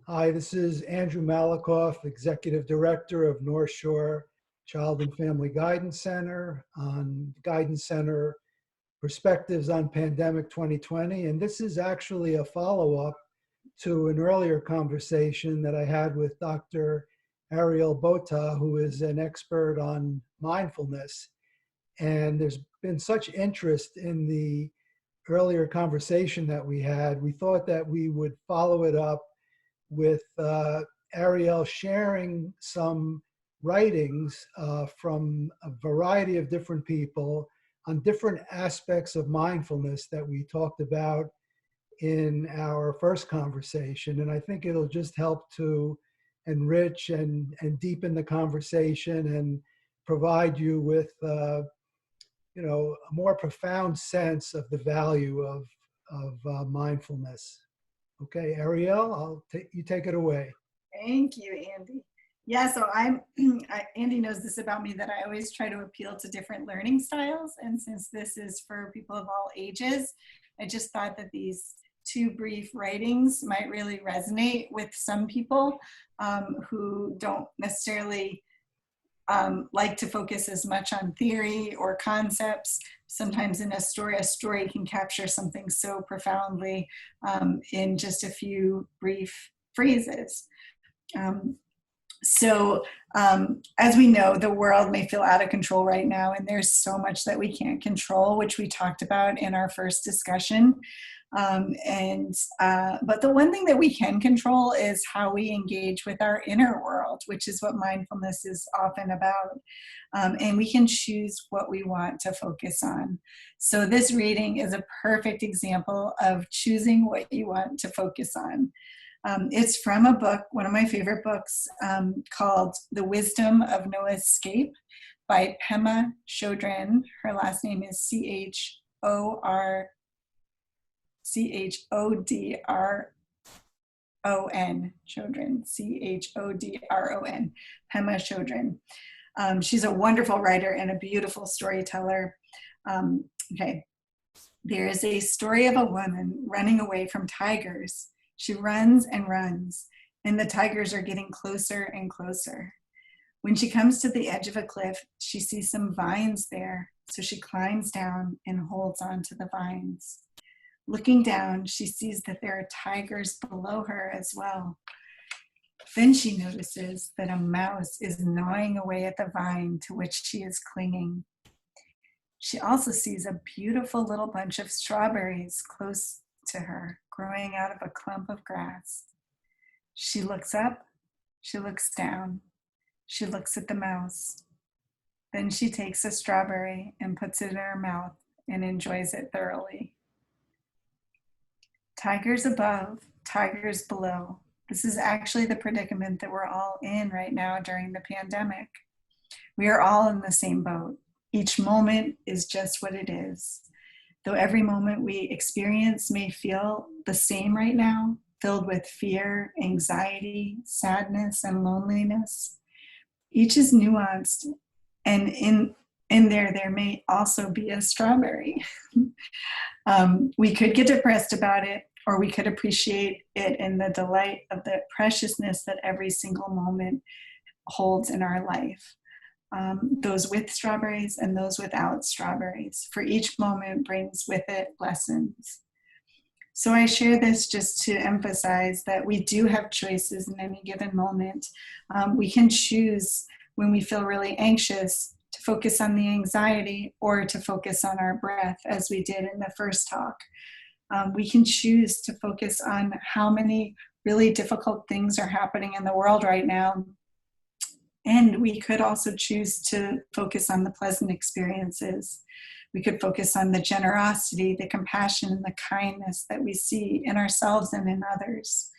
Hi, this is Andrew Malekoff, Executive Director of North Shore Child and Family Guidance Center on Guidance Center Perspectives on Pandemic 2020. And this is actually a follow-up to an earlier conversation that I had with Dr. Ariel Botta, who is an expert on mindfulness. And there's been such interest in the earlier conversation that we had. We thought that we would follow it up with Ariel sharing some writings from a variety of different people on different aspects of mindfulness that we talked about in our first conversation. And I think it'll just help to enrich and deepen the conversation and provide you with a more profound sense of the value of mindfulness. Okay, Ariel, you take it away. Thank you, Andy. Yeah, so Andy knows this about me, that I always try to appeal to different learning styles. And since this is for people of all ages, I just thought that these two brief writings might really resonate with some people who don't necessarily like to focus as much on theory or concepts. Sometimes in a story can capture something so profoundly in just a few brief phrases. As we know, the world may feel out of control right now, and there's so much that we can't control, which we talked about in our first discussion. But the one thing that we can control is how we engage with our inner world, which is what mindfulness is often about. And we can choose what we want to focus on. So this reading is a perfect example of choosing what you want to focus on. It's from a book, one of my favorite books, called The Wisdom of No Escape by Pema Chodron. Her last name is Chodron, Chodron, Chodron, Pema Chodron. She's a wonderful writer and a beautiful storyteller. Okay, there is a story of a woman running away from tigers. She runs and runs, and the tigers are getting closer and closer. When she comes to the edge of a cliff, she sees some vines there, so she climbs down and holds on to the vines. Looking down, she sees that there are tigers below her as well. Then she notices that a mouse is gnawing away at the vine to which she is clinging. She also sees a beautiful little bunch of strawberries close to her, growing out of a clump of grass. She looks up, she looks down, she looks at the mouse. Then she takes a strawberry and puts it in her mouth and enjoys it thoroughly. Tigers above, tigers below. This is actually the predicament that we're all in right now during the pandemic. We are all in the same boat. Each moment is just what it is. Though every moment we experience may feel the same right now, filled with fear, anxiety, sadness, and loneliness, each is nuanced, and in there may also be a strawberry. We could get depressed about it, or we could appreciate it in the delight of the preciousness that every single moment holds in our life. Those with strawberries and those without strawberries. For each moment brings with it lessons. So I share this just to emphasize that we do have choices in any given moment. We can choose when we feel really anxious to focus on the anxiety or to focus on our breath, as we did in the first talk. We can choose to focus on how many really difficult things are happening in the world right now. And we could also choose to focus on the pleasant experiences. We could focus on the generosity, the compassion, and the kindness that we see in ourselves and in others.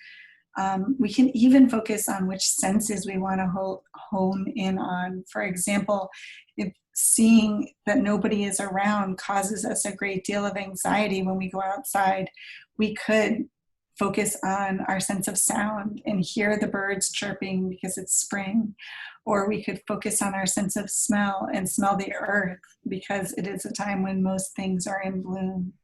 We can even focus on which senses we want to hone in on. For example, if seeing that nobody is around causes us a great deal of anxiety when we go outside, we could focus on our sense of sound and hear the birds chirping because it's spring. Or we could focus on our sense of smell and smell the earth because it is a time when most things are in bloom.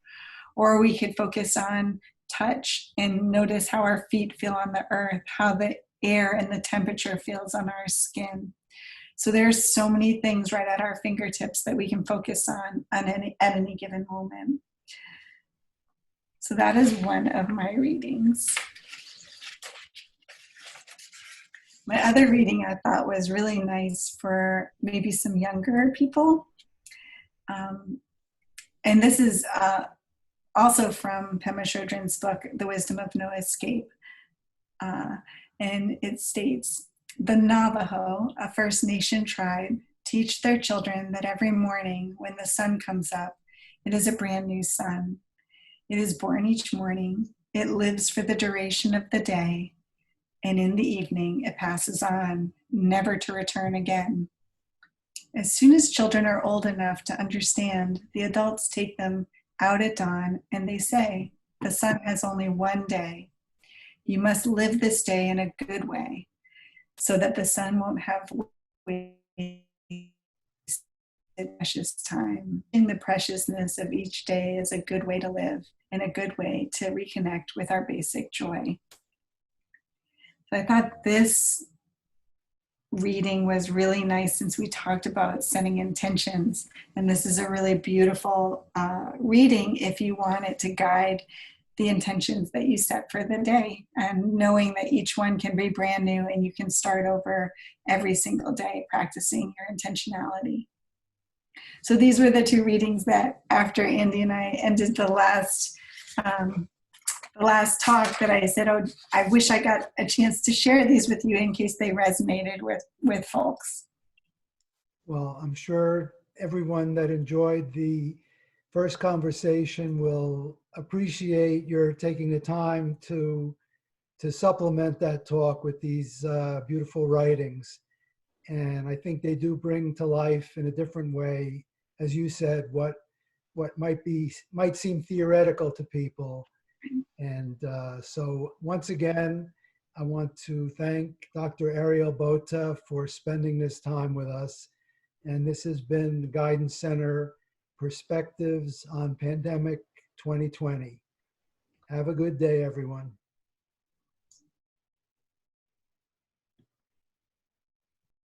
Or we could focus on touch and notice how our feet feel on the earth, how the air and the temperature feels on our skin. So there's so many things right at our fingertips that we can focus on at any given moment. So that is one of my readings. My other reading I thought was really nice for maybe some younger people. And this is also from Pema Chodron's book, The Wisdom of No Escape. And it states, the Navajo, a First Nation tribe, teach their children that every morning when the sun comes up, it is a brand new sun. It is born each morning. It lives for the duration of the day. And in the evening, it passes on, never to return again. As soon as children are old enough to understand, the adults take them out at dawn and they say, the sun has only one day. You must live this day in a good way so that the sun won't have wasted precious time. And the preciousness of each day is a good way to live and a good way to reconnect with our basic joy. So I thought this reading was really nice since we talked about setting intentions. And this is a really beautiful reading if you want it to guide the intentions that you set for the day, and knowing that each one can be brand new and you can start over every single day practicing your intentionality. So these were the two readings that after Andy and I ended the last talk that I said, oh, I wish I got a chance to share these with you in case they resonated with folks. Well, I'm sure everyone that enjoyed the first conversation will appreciate your taking the time to supplement that talk with these beautiful writings. And I think they do bring to life in a different way, as you said, what might seem theoretical to people. And so once again, I want to thank Dr. Ariel Botta for spending this time with us. And this has been the Guidance Center Perspectives on Pandemic 2020. Have a good day, everyone.